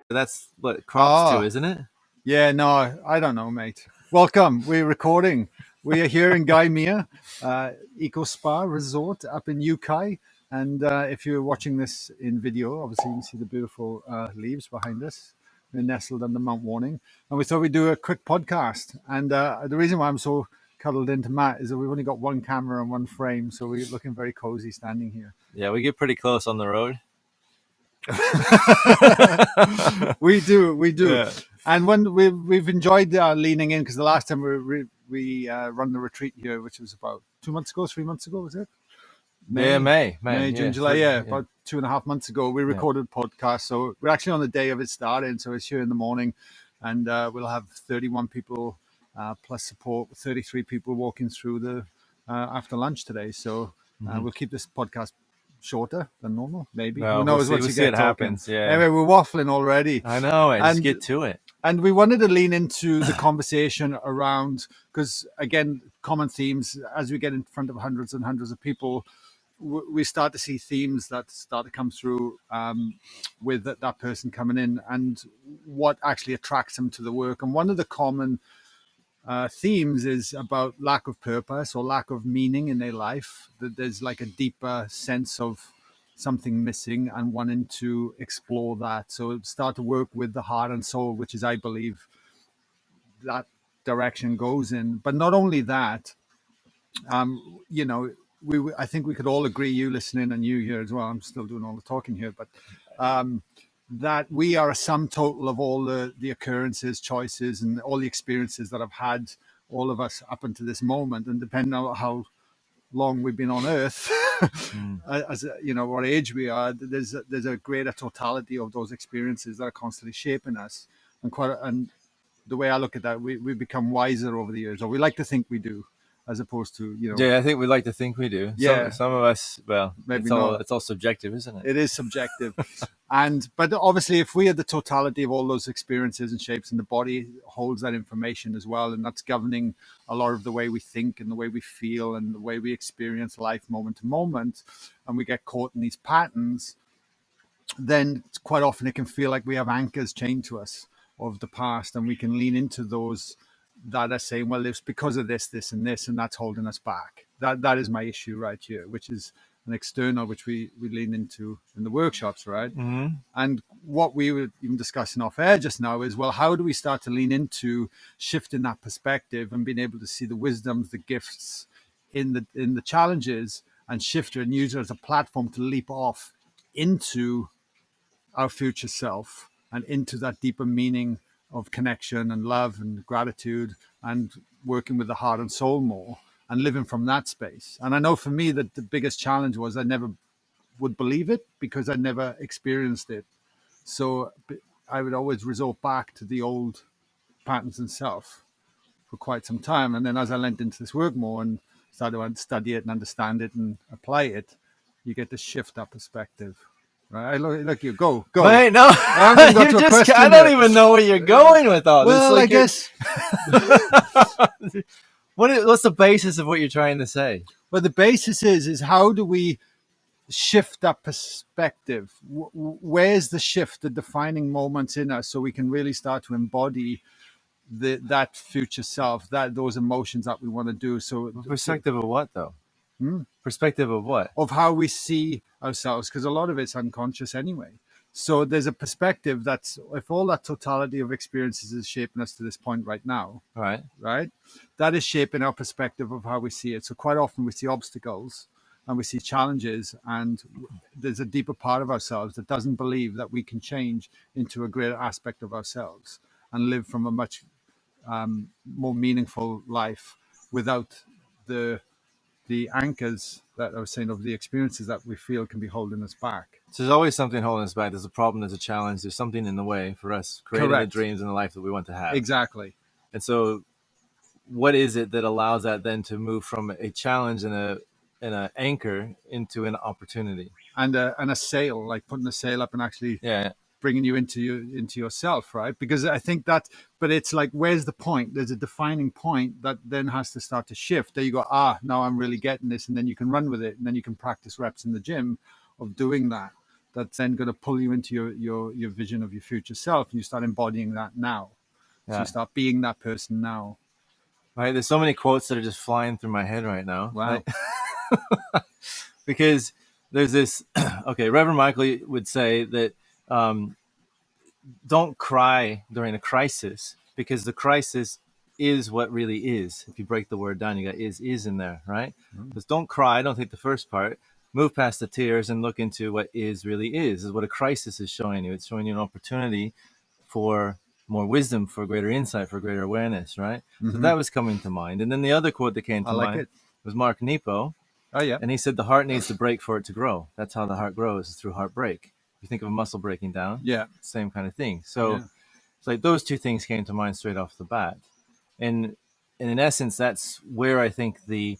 That's what crops do, Oh, isn't it? yeah, no, I don't know, mate. Welcome. We're recording. We are here in Gaimea, Eco Spa Resort up in UK. And if you're watching this in video, obviously you can see the beautiful leaves behind us. We're nestled under Mount Warning. And we thought we'd do a quick podcast. And the reason why I'm so cuddled into Matt is that we've only got one camera and one frame. So we're looking very cozy standing here. Yeah, we get pretty close on the road. We do. Yeah. And when we've enjoyed leaning in because the last time we run the retreat here, which was about 2 months ago, 3 months ago, was it? Yeah, May, May, May, June, yeah, July. Yeah, yeah, about 2.5 months ago, we yeah. recorded a podcast. So we're actually on the day of it starting. So it's here in the morning, and we'll have 31 people plus support, 33 people walking through the after lunch today. So Hmm. we'll keep this podcast shorter than normal. Maybe who Well, we'll knows see. once We'll you see get what talking. happens. Yeah, Anyway, we're waffling already, I know. And just and get to it. and we wanted to lean into the conversation around because again common themes as we get in front of hundreds and hundreds of people we start to see themes that start to come through with that person coming in and what actually attracts them to the work. And one of the common themes is about lack of purpose or lack of meaning in their life, that there's like a deeper sense of something missing and wanting to explore that. So start to work with the heart and soul, which is, I believe, that direction goes in. But not only that, you know, I think we could all agree, you listening and you here as well. I'm still doing all the talking here, but um, that we are a sum total of all the occurrences, choices, and all the experiences that I've had, all of us up until this moment, and depending on how long we've been on Earth, Mm. as you know, what age we are, there's a greater totality of those experiences that are constantly shaping us, and the way I look at that, we become wiser over the years, or we like to think we do, as opposed to Yeah, I think we like to think we do. Some yeah, some of us, well, maybe it's all not. it's all subjective, isn't it? It is subjective, and but obviously, if we had the totality of all those experiences and shapes, and the body holds that information as well, and that's governing a lot of the way we think and the way we feel and the way we experience life moment to moment, and we get caught in these patterns, then quite often it can feel like we have anchors chained to us of the past, and we can lean into those that are saying, well, it's because of this, this, and this, and that's holding us back. That is my issue right here, which is an external, which we lean into in the workshops, right? Hmm. And what we were even discussing off air just now is, well, how do we start to lean into shifting that perspective and being able to see the wisdoms, the gifts in the challenges, and shift it and use it as a platform to leap off into our future self and into that deeper meaning of connection and love and gratitude and working with the heart and soul more and living from that space. And I know for me that the biggest challenge was I never would believe it because I never experienced it. So I would always resort back to the old patterns and self for quite some time. And then as I went into this work more and started to study it and understand it and apply it, you get to shift that perspective. Right? Look, you go. Wait, no, I haven't even got you to a just—I question don't yet. even know where you're going with all this. Well, I Like you're, guess what's the basis of what you're trying to say? well the basis is how do we shift that perspective? Where's the shift, the defining moments in us, so we can really start to embody that future self, that those emotions that we want to do. So Perspective of what, though? hmm, Perspective of what? of how we see ourselves, because a lot of it's unconscious anyway. So there's a perspective that's if all that totality of experiences is shaping us to this point right now, All right. right? That is shaping our perspective of how we see it. So quite often we see obstacles and we see challenges, and there's a deeper part of ourselves that doesn't believe that we can change into a greater aspect of ourselves and live from a much more meaningful life without the anchors that I was saying of the experiences that we feel can be holding us back. So there's always something holding us back. There's a problem. There's a challenge. There's something in the way for us creating the Correct. dreams and the life that we want to have. Exactly. And so, what is it that allows that then to move from a challenge and a anchor into an opportunity? And a sail, like putting a sail up and actually Yeah. bringing you into yourself, right? Because I think that, but it's like, where's the point? There's a defining point that then has to start to shift. There you go. Now I'm really getting this, and then you can run with it, and then you can practice reps in the gym of doing that. that's then going to pull you into your vision of your future self, and you start embodying that now. So you Yeah. start being that person now. Right. There's so many quotes that are just flying through my head right now. Wow. Right? Because there's this. Okay, Reverend Michael would say that um, don't cry during a crisis, because the crisis is what really is. If you break the word down, you got is in there, right? Just don't cry. Don't take the first part. Move past the tears and look into what is really is what a crisis is showing you. It's showing you an opportunity for more wisdom, for greater insight, for greater awareness, right? So Mm-hmm. that was coming to mind. And then the other quote that came I to like mind it. was Mark Nepo, Oh yeah. and he said the heart needs to break for it to grow. That's how the heart grows, is through heartbreak. You think of a muscle breaking down, Yeah. same kind of thing. So Yeah. it's like those two things came to mind straight off the bat. And in essence, that's where I think the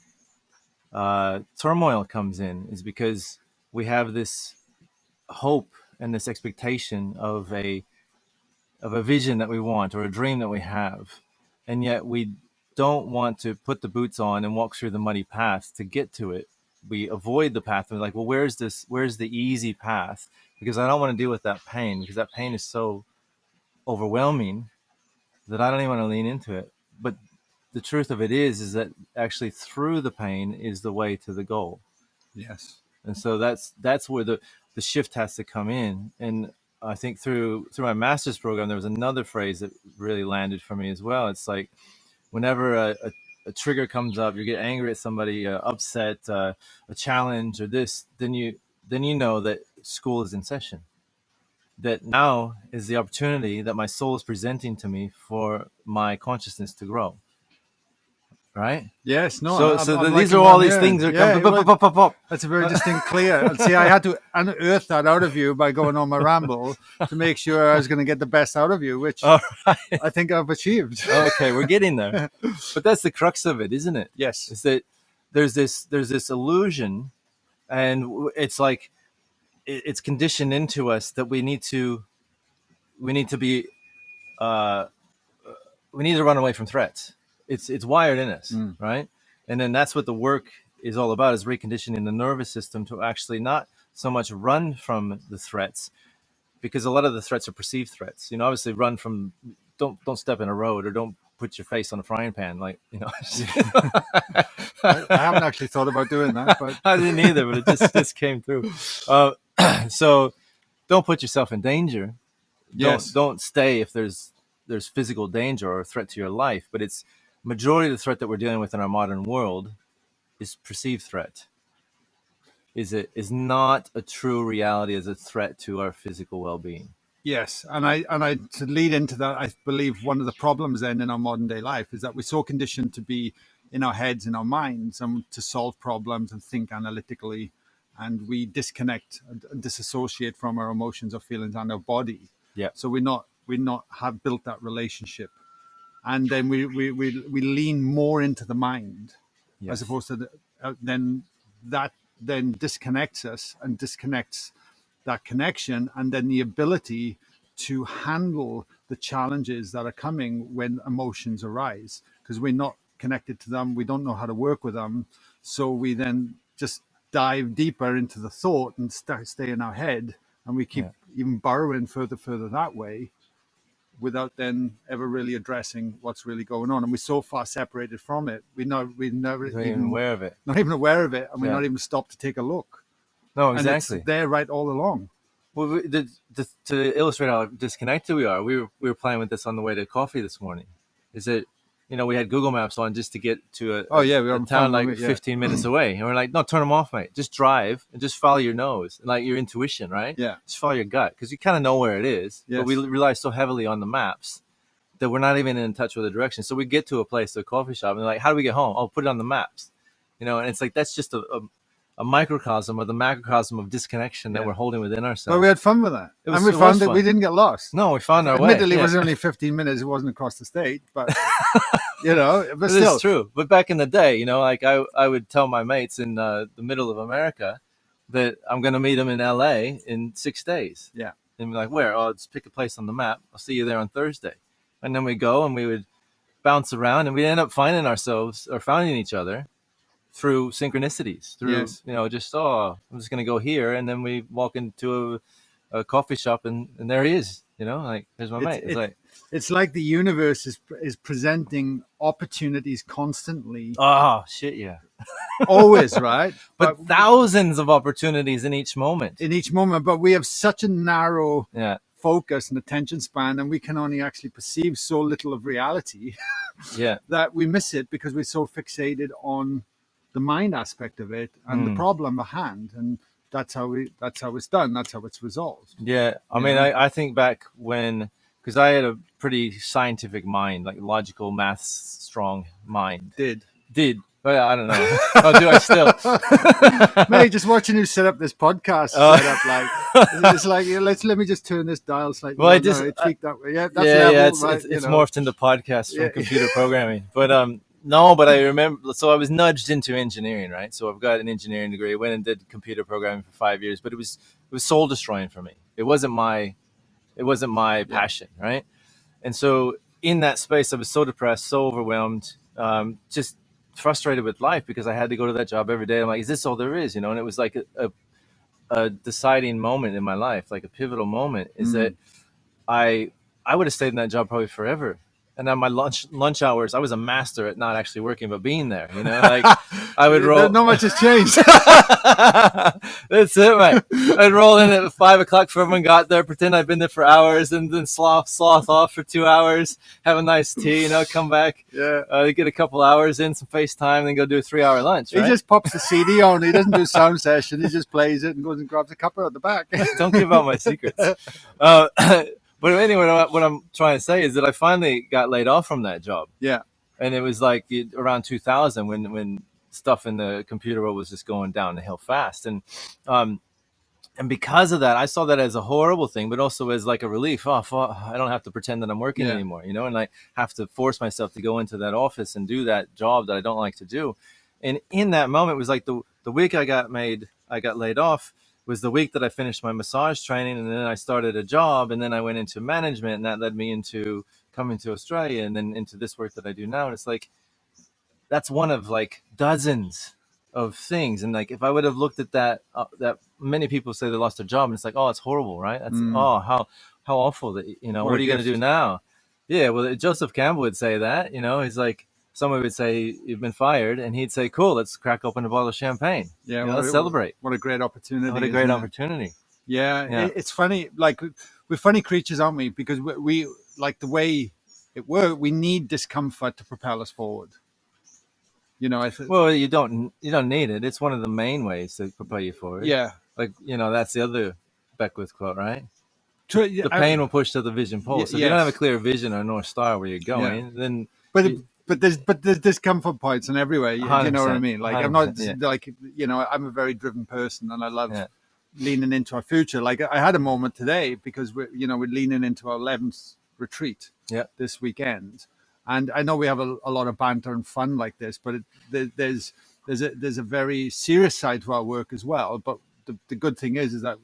turmoil comes in, is because we have this hope and this expectation of a vision that we want, or a dream that we have, and yet we don't want to put the boots on and walk through the muddy path to get to it. We avoid the path, and we're like, well, where's the easy path? Because I don't want to deal with that pain, because that pain is so overwhelming that I don't even want to lean into it. But the truth of it is that actually through the pain is the way to the goal. Yes. And so that's where the shift has to come in. And I think through my master's program, there was another phrase that really landed for me as well. It's like whenever a trigger comes up, you get angry at somebody, upset, a challenge, or this, then you know that school is in session. That now is the opportunity that my soul is presenting to me for my consciousness to grow. Right. Yes. No, So I'm these are liking what all I'm these hearing. things that come. Yeah. Pop, pop, pop, pop, pop. That's a very distinct, clear. And see, I had to unearth that out of you by going on my ramble to make sure I was going to get the best out of you, which All right. I think I've achieved. Okay, we're getting there. But that's the crux of it, isn't it? Yes. Is that there's this illusion, and it's like it's conditioned into us that we need to be uh, we need to run away from threats. It's wired in us, Mm. right? And then that's what the work is all about, is reconditioning the nervous system to actually not so much run from the threats, because a lot of the threats are perceived threats. Obviously, run from, don't step in a road, or don't put your face on a frying pan, like I haven't actually thought about doing that, but I didn't either, but it just came through. Uh, so don't put yourself in danger. Don't yes. don't stay if there's physical danger or a threat to your life. But it's majority of the threat that we're dealing with in our modern world is perceived threat. Is not a true reality as a threat to our physical well-being. Yes, and I to lead into that, I believe one of the problems then in our modern day life is that we're so conditioned to be in our heads, in our minds, and to solve problems and think analytically, and we disconnect and disassociate from our emotions or feelings and our body. Yeah. So we're not have built that relationship, and then we lean more into the mind as Yes. opposed to then that then disconnects us and disconnects that connection, and then the ability to handle the challenges that are coming when emotions arise, because we're not connected to them, we don't know how to work with them, so we then just dive deeper into the thought and stay in our head, and we keep Yeah. even burrowing further that way without then ever really addressing what's really going on. And we're so far separated from it, we never You're not even even aware of it. not even aware of it, and we're Yeah. not even stopped to take a look. No, And it's exactly. there right all along. Well, to illustrate how disconnected we are, we were playing with this on the way to coffee this morning. Is that we had Google Maps on just to get to Oh yeah, we're a having fun town when like we, yeah. 15 minutes away, and we're like, no, turn them off, mate. Just drive and just follow your nose, like your intuition, right? Yeah. Just follow your gut, because you kind of know where it is. But we Yes. rely so heavily on the maps that we're not even in touch with the direction. So we get to a place, a coffee shop, and they're like, how do we get home? Oh, put it on the maps. And it's like that's just a microcosm or the macrocosm of disconnection that Yeah. we're holding within But we ourselves. had fun with that. It And was we it was found that we fun. didn't get lost. No, we found our way. Admittedly, it Yeah. was only 15 minutes. It wasn't across the state, but but This still. is true. But back in the day, like I would tell my mates in the middle of America that I'm going to meet them in LA in 6 days. Yeah. And be like, where? Oh, just pick a place on the map. I'll see you there on Thursday. And then we go and we would bounce around, and we'd end up finding ourselves or finding each other through synchronicities, through Yes. just I'm just gonna go here, and then we walk into a coffee shop, and there he is. Like there's my It's mate. It's it like, it's like the universe is presenting opportunities constantly, oh shit, yeah. always, right? But But thousands of opportunities in each moment. in each moment, but we have such a narrow Yeah, focus and attention span, and we can only actually perceive so little of reality yeah. that we miss it because we're so fixated on the mind aspect of it and the Mm. problem at hand. And that's how it's done. That's how it's resolved. Yeah, I You mean, know, I think back when, because I had a pretty scientific mind, like logical, maths strong mind. did. But I don't know. Oh, do I still? Mate, just watching you set up this podcast setup, like it's like let me just turn this dial slightly. Well, I Oh, just no, tweak that way. Yeah, that's yeah, level, it's right? it's, it's morphed into podcasts Yeah. from computer programming. But no, but I remember. So I was nudged into engineering, right? So I've got an engineering degree. Went and did computer programming for 5 years, but it was soul destroying for me. It wasn't my Yeah. passion, right? And so in that space, I was so depressed, so overwhelmed, just frustrated with life because I had to go to that job every day. I'm like, is this all there is? And it was like a deciding moment in my life, like a pivotal moment, is that I I would have stayed in that job probably forever. And on my lunch hours, I was a master at not actually working but being there. Like I would roll. Not much has changed. That's it, mate. I'd roll in at 5 o'clock before everyone got there, pretend I'd been there for hours, and then sloth off for 2 hours, have a nice tea, come back, Yeah. get a couple hours in, some FaceTime, then go do a 3 hour lunch. He Right? just pops the CD on. He doesn't do sound session. He just plays it and goes and grabs a cuppa at the back. Don't give out my secrets. But anyway, what I'm trying to say is that I finally got laid off from that job, Yeah. and it was like around 2000 when stuff in the computer world was just going down the hill fast, um, and because of that, I saw that as a horrible thing, but also as like a relief. Oh, I don't have to pretend that I'm working Yeah. anymore, and I have to force myself to go into that office and do that job that I don't like to do. And in that moment, it was like the week I got laid off was the week that I finished my massage training, and then I started a job, and then I went into management, and that led me into coming to Australia, and then into this work that I do now. And it's like that's one of like dozens of things. And like if I would have looked at that many people say they lost their job, and it's like, oh, it's horrible, right? That's oh, how awful that What what a are you going to gift. do now? Yeah, well, Joseph Campbell would say that. He's like, someone would say you've been fired, and he'd say, cool, let's crack open a bottle of champagne. Yeah. Let's celebrate. What a great opportunity. What a isn't great it? opportunity. Yeah. Yeah. It's funny. Like we're funny creatures, aren't we? Because we like the way it works. We need discomfort to propel us forward. I think. Well, you don't need it. It's one of the main ways to propel you forward. Yeah. Like that's the other Beckwith quote, right? Yeah, The pain will push to the vision pole. So if you don't have a yes. clear vision or North Star where you're Yeah. going, then But there's discomfort points in everywhere. Do you know what I 100%, mean? Like I'm not 100%, yeah. like I'm a very driven person, and I love Yeah. leaning into our future. Like I had a moment today because we're leaning into our 11th retreat Yeah. this weekend, and I know we have a lot of banter and fun like this, but there's a very serious side to our work as well. But the good thing is that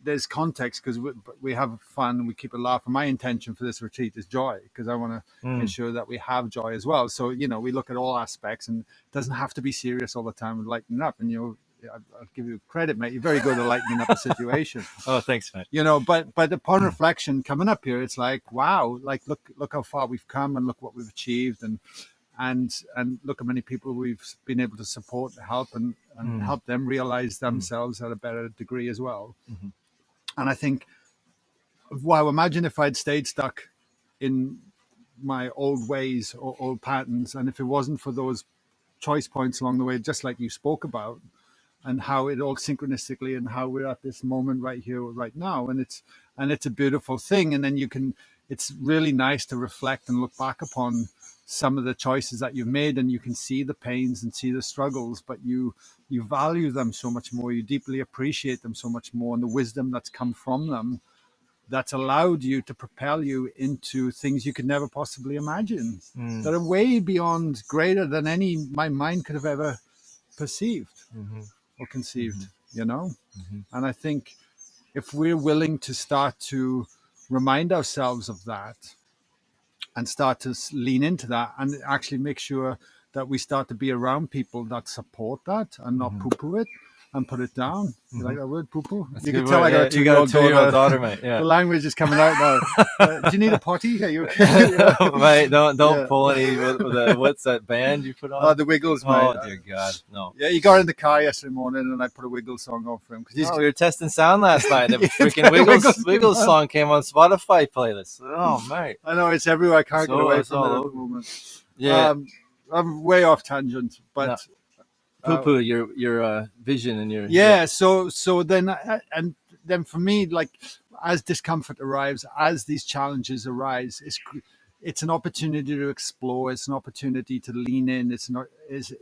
there's context because we have fun, we keep it laughing. My intention for this retreat is joy because I want to ensure that we have joy as well. So we look at all aspects, and it doesn't have to be serious all the time and lightening up. And I'll give you credit, mate. You're very good at lightening up a situation. Oh, thanks, man. But upon reflection, coming up here, it's like, wow, like look how far we've come, and look what we've achieved, and look how many people we've been able to support, help, and help them realize themselves at a better degree as well. Mm-hmm. And I think, wow, imagine if I'd stayed stuck in my old ways or old patterns, and if it wasn't for those choice points along the way, just like you spoke about, and how it all synchronistically, and how we're at this moment right here, right now, and it's a beautiful thing. And then it's really nice to reflect and look back upon some of the choices that you've made, and you can see the pains and see the struggles, but you value them so much more, you deeply appreciate them so much more, and the wisdom that's come from them that's allowed you to propel you into things you could never possibly imagine, that are way beyond, greater than any my mind could have ever perceived or conceived. And I think if we're willing to start to remind ourselves of that and start to lean into that, and actually make sure that we start to be around people that support that and not poo-poo it and put it down. You like that word, poo-poo? That's You a can good tell word. I got Yeah, a you got a 2-year-old 2-year-old daughter. daughter, mate. Yeah. The language is coming out now. Do you need a potty? Are you okay? Yeah. Right. Don't Yeah. pull any. What's that band you put on? The Wiggles, mate. Oh dear God, no. Yeah, he got in the car yesterday morning and I put a Wiggles song on for him. Cause he's, Oh, we were testing sound last night. The Yeah, freaking the Wiggles came on. song came on Spotify playlist. Oh mate, I know, it's everywhere. I can't get away it's from all it at the over. moment. Yeah. I'm way off tangent, No. but Poo poo your vision and your yeah. So then, and then for me, like as discomfort arrives, as these challenges arise, it's an opportunity to explore. It's an opportunity to lean in.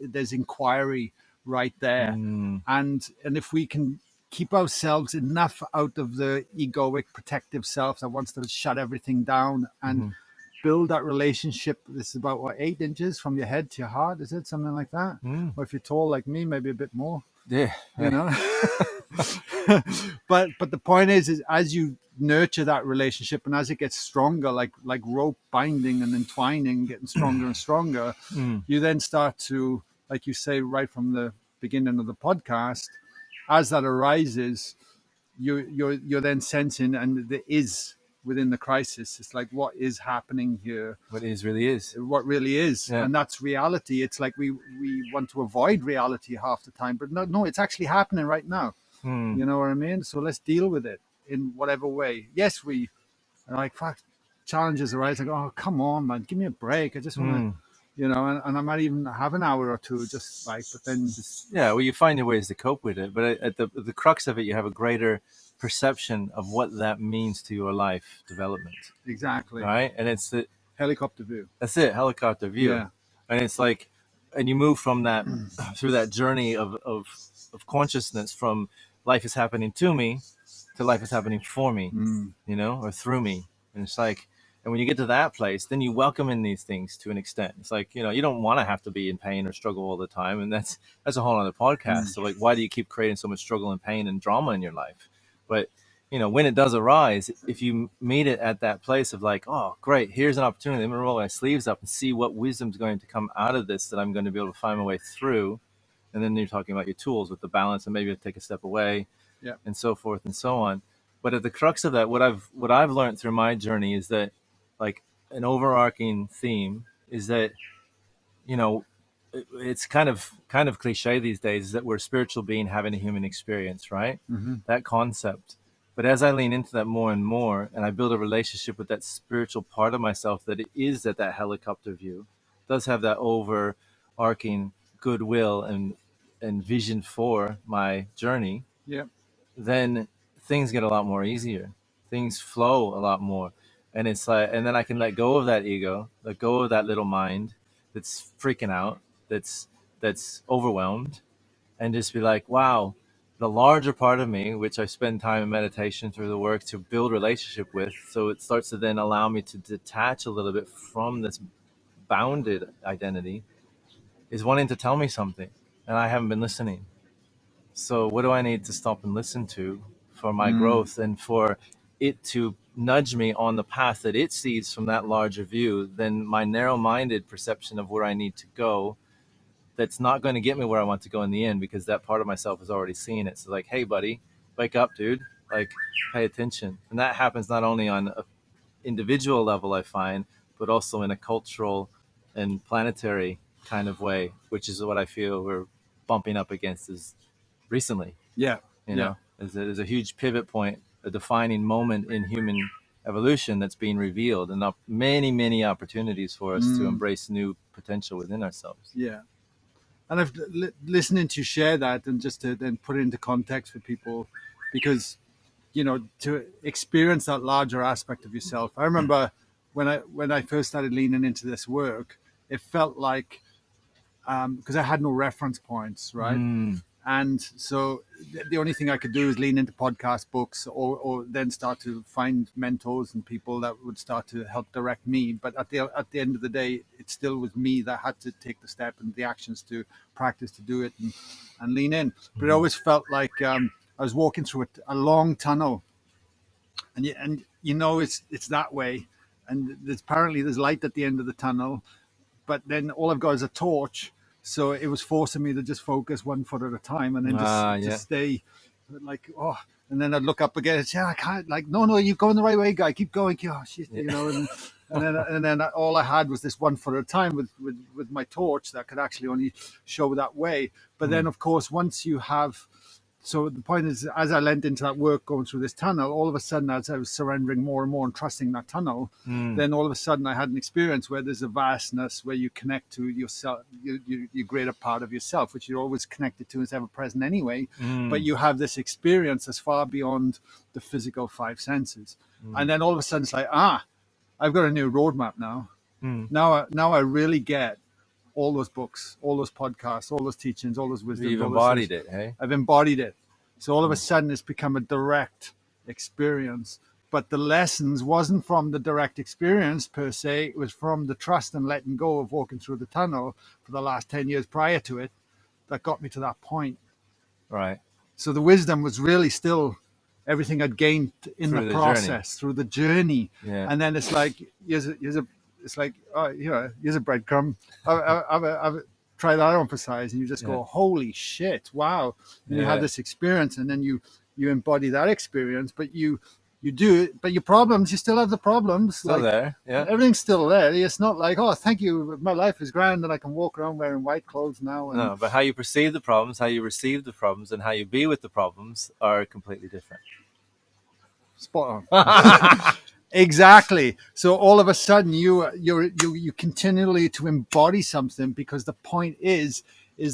There's inquiry right there, Mm, and if we can keep ourselves enough out of the egoic protective self that wants to shut everything down and mm-hmm. build that relationship. This is about what, 8 inches from your head to your heart, is it something like that? Or if you're tall like me, maybe a bit more, Yeah. you know. but the point is as you nurture that relationship and as it gets stronger, like rope binding and entwining, getting stronger and stronger, Mm, you then start to, like you say right from the beginning of the podcast, as that arises, you're then sensing, and there is within the crisis, it's like what is happening here, what is really is. what really is, Yeah. and that's reality. It's like we want to avoid reality half the time, but no, it's actually happening right now. Mm, You know what I mean? So let's deal with it in whatever way. Yes, we are like, fuck, challenges arise. Like, oh, come on, man, give me a break. I just want to, mm. and I might even have an hour or two, just like, but then, Yeah. Well, you find your ways to cope with it, but at the crux of it, you have a greater perception of what that means to your life development, exactly, right? And it's the helicopter view. that's it, helicopter view. Yeah. And it's like, and you move from that through that journey of consciousness from life is happening to me to life is happening for me, Mm. or through me. And it's like, and when you get to that place, then you welcome in these things to an extent. It's like, you don't want to have to be in pain or struggle all the time. And that's a whole other podcast. So like, why do you keep creating so much struggle and pain and drama in your life? But when it does arise, if you meet it at that place of like, oh, great, here's an opportunity. I'm going to roll my sleeves up and see what wisdom's going to come out of this that I'm going to be able to find my way through. And then you're talking about your tools with the balance and maybe take a step away Yeah. and so forth and so on. But at the crux of that, what I've learned through my journey is that like an overarching theme is that, you know, it's kind of cliche these days is that we're a spiritual being having a human experience, right? Mm-hmm. That concept. But as I lean into that more and more, and I build a relationship with that spiritual part of myself that it is that helicopter view, does have that overarching goodwill and vision for my journey, Yeah. then things get a lot more easier. Things flow a lot more. And it's like, and then I can let go of that ego, let go of that little mind that's freaking out, that's overwhelmed, and just be like, wow, the larger part of me, which I spend time in meditation through the work to build relationship with. So it starts to then allow me to detach a little bit from this bounded identity, is wanting to tell me something. And I haven't been listening. So what do I need to stop and listen to for my Mm. growth and for it to nudge me on the path that it sees from that larger view than my narrow-minded perception of where I need to go, that's not going to get me where I want to go in the end because that part of myself has already seen it. So like, hey buddy, wake up, dude. Like, pay attention. And that happens not only on an individual level, I find, but also in a cultural and planetary kind of way, which is what I feel we're bumping up against is recently. Yeah. Yeah. There's a huge pivot point, a defining moment in human evolution that's being revealed, and many opportunities for us to Mm. embrace new potential within ourselves. Yeah. And I've listening to share that and just to then put it into context for people, because to experience that larger aspect of yourself. I remember when I first started leaning into this work, it felt like because I had no reference points, right? Mm. And so the only thing I could do is lean into podcast books, or then start to find mentors and people that would start to help direct me. But at the end of the day, it still was me that had to take the step and the actions to practice to do it and lean in. But it always felt like I was walking through a long tunnel, and it's that way, and there's light at the end of the tunnel, but then all I've got is a torch. So it was forcing me to just focus 1 foot at a time, and then Yeah. just stay like, oh, and then I'd look up again and say, I can't, like, no, you're going the right way, guy. Keep going. Oh, shit, Yeah. you know, and then all I had was this 1 foot at a time with my torch that could actually only show that way. But then, of course, once you have, so the point is, as I leant into that work going through this tunnel, all of a sudden, as I was surrendering more and more and trusting that tunnel, then all of a sudden I had an experience where there's a vastness where you connect to yourself, your greater part of yourself, which you're always connected to, is ever present anyway. But you have this experience that's far beyond the physical five senses. And then all of a sudden it's like, I've got a new roadmap now. Now I really get all those books, all those podcasts, all those teachings, all those wisdoms. You've embodied it, hey? I've embodied it. So all of a sudden it's become a direct experience. But the lessons wasn't from the direct experience per se. It was from the trust and letting go of walking through the tunnel for the last 10 years prior to it that got me to that point. Right. So the wisdom was really still everything I'd gained in Through the the process, through the journey. Yeah. And then it's like, it's like, oh, here's a breadcrumb. I've tried that on for size, and you just go, holy shit, wow. And you have this experience, and then you embody that experience, but you do it, but your problems, you still have the problems. Still there. Yeah. Everything's still there. It's not like, oh, thank you, my life is grand and I can walk around wearing white clothes now. And No, but how you perceive the problems, how you receive the problems, and how you be with the problems are completely different. spot on. Exactly. So all of a sudden you continually to embody something, because the point is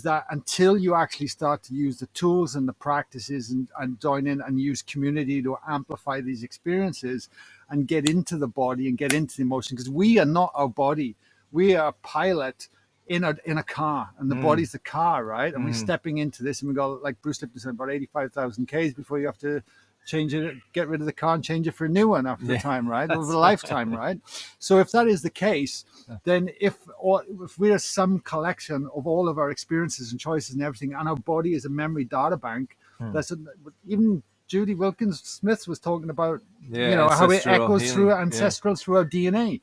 that until you actually start to use the tools and the practices and join in and use community to amplify these experiences and get into the body and get into the emotion, because we are not our body. We are a pilot in a car, and the body's the car, right? And we're stepping into this, and we go, like Bruce Lipton said, about 85,000 Ks before you have to change it, get rid of the car and change it for a new one after the time, right? Over a lifetime, right? So if that is the case, then if we are some collection of all of our experiences and choices and everything, and our body is a memory data bank, even Judy Wilkins Smith was talking about, how it echoes healing. through ancestral through our DNA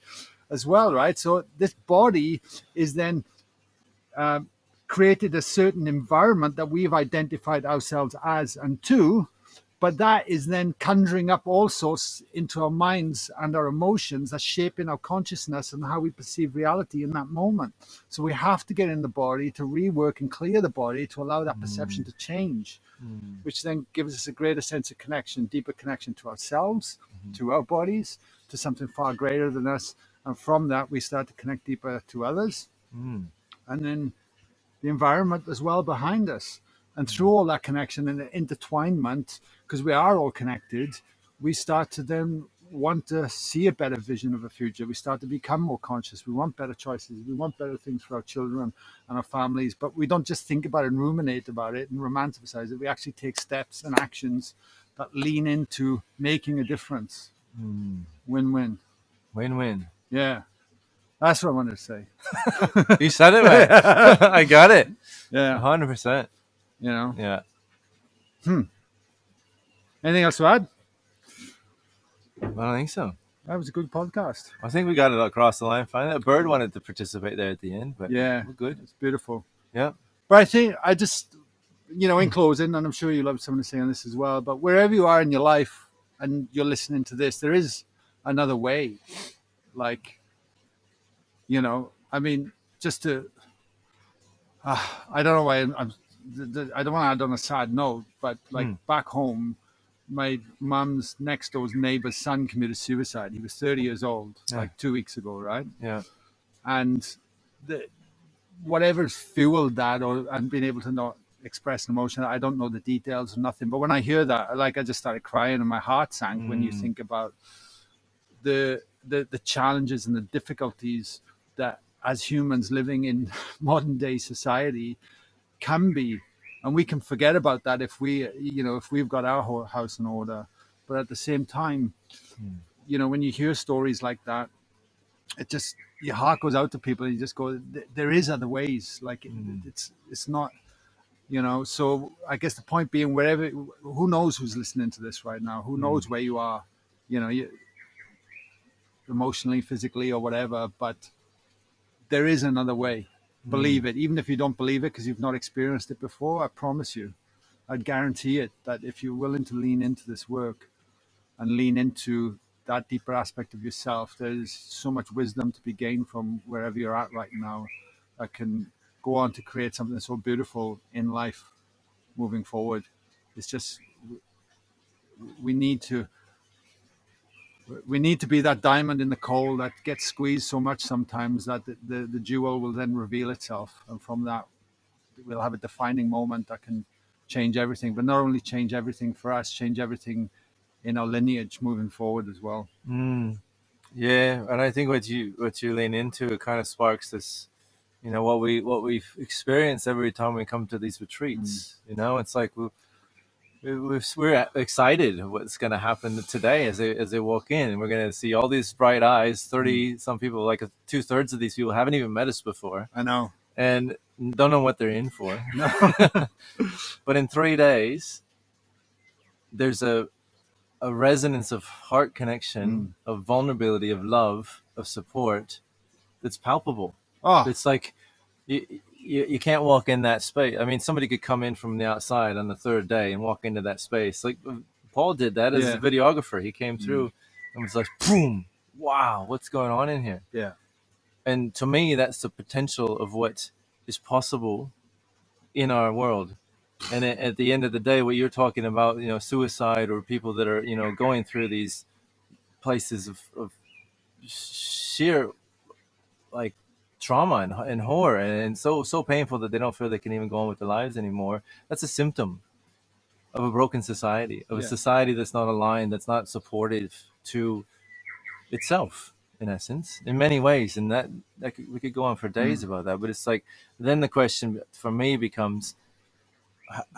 as well, right? So this body is then created a certain environment that we've identified ourselves as and to, but that is then conjuring up all sorts into our minds and our emotions that's shaping our consciousness and how we perceive reality in that moment. So we have to get in the body to rework and clear the body to allow that perception to change, which then gives us a greater sense of connection, deeper connection to ourselves, to our bodies, to something far greater than us. And from that, we start to connect deeper to others. And then the environment as well behind us. And through all that connection and the intertwinement, because we are all connected, we start to then want to see a better vision of a future. We start to become more conscious. We want better choices. We want better things for our children and our families. But we don't just think about it and ruminate about it and romanticize it. We actually take steps and actions that lean into making a difference. Win-win. Win-win. Yeah. That's what I wanted to say. You said it right. I got it. Yeah. 100%. Yeah. Yeah. Anything else to add? I don't think so. That was a good podcast. I think we got it across the line. Finally, a bird wanted to participate there at the end, but yeah, we're good. It's beautiful. Yeah. But I think I just, in closing, and I'm sure you'll have something to say on this as well, but wherever you are in your life and you're listening to this, there is another way. Like, I mean, just to, I don't know why I don't want to add on a sad note, but like back home, my mum's next door's neighbor's son committed suicide. He was 30 years old, like 2 weeks ago, right? Yeah. And whatever's fueled that, and being able to not express an emotion, I don't know the details or nothing. But when I hear that, I just started crying and my heart sank when you think about the challenges and the difficulties that as humans living in modern day society can be. And we can forget about that if we've got our house in order. But at the same time, when you hear stories like that, it just, your heart goes out to people and you just go, there is other ways. Like it's not, so I guess the point being, who knows who's listening to this right now? Who knows where you are, emotionally, physically or whatever, but there is another way. Believe it, even if you don't believe it because you've not experienced it before. I promise you, I'd guarantee it, that if you're willing to lean into this work and lean into that deeper aspect of yourself, there's so much wisdom to be gained from wherever you're at right now that can go on to create something so beautiful in life moving forward. It's just, we need to be that diamond in the coal that gets squeezed so much sometimes that the jewel will then reveal itself, and from that we'll have a defining moment that can change everything, but not only change everything for us, change everything in our lineage moving forward as well. Yeah, and I think what you lean into, it kind of sparks this, what we've experienced every time we come to these retreats. It's like we're excited of what's going to happen today as they walk in. We're going to see all these bright eyes. 30 some people, like 2/3 of these people, haven't even met us before, I know. and don't know what they're in for. No. But in 3 days, there's a resonance of heart connection, of vulnerability, of love, of support that's palpable. Oh, It's like you can't walk in that space. I mean, somebody could come in from the outside on the third day and walk into that space. Like Paul did that as a Yeah. videographer. He came through and was like, boom, wow, what's going on in here? yeah. And to me, that's the potential of what is possible in our world. And at the end of the day, what you're talking about, suicide, or people that are, going through these places of sheer, like, trauma and horror, and so painful that they don't feel they can even go on with their lives anymore. That's a symptom of a broken society, of a Yeah. society that's not aligned, that's not supportive to itself, in essence, in many ways. And we could go on for days about that. But it's like, then the question for me becomes,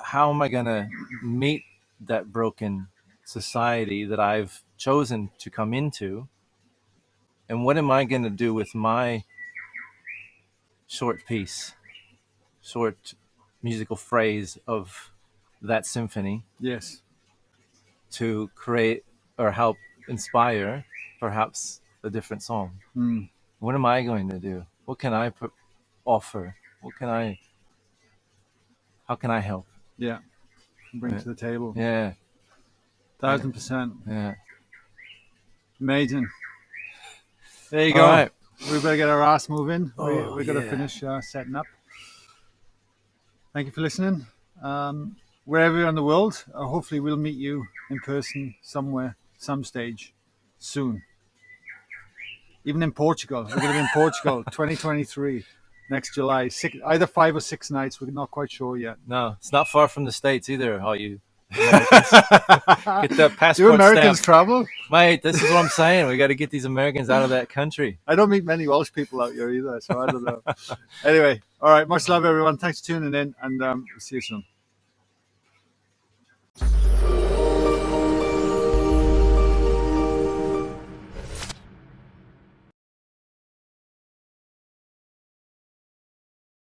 how am I going to meet that broken society that I've chosen to come into? And what am I going to do with my short piece, short musical phrase of that symphony Yes. to create or help inspire perhaps a different song? What am I going to do? What can I offer? How can I help? Yeah. Bring to the table. Yeah. 1,000%. Yeah. Amazing. There you All go. right. We better get our ass moving. Oh, We're going to yeah. finish setting up. Thank you for listening. Wherever you're in the world, hopefully we'll meet you in person somewhere, some stage, soon. Even in Portugal. We're going to be in Portugal 2023, next July. Either 5 or 6 nights. We're not quite sure yet. No, it's not far from the States either, all you Americans. Get that passport Do Americans stamp. travel? Mate, this is what I'm saying. We got to get these Americans out of that country. I don't meet many Welsh people out here either, so I don't know. Anyway, all right. Much love, everyone. Thanks for tuning in, and we'll see you soon.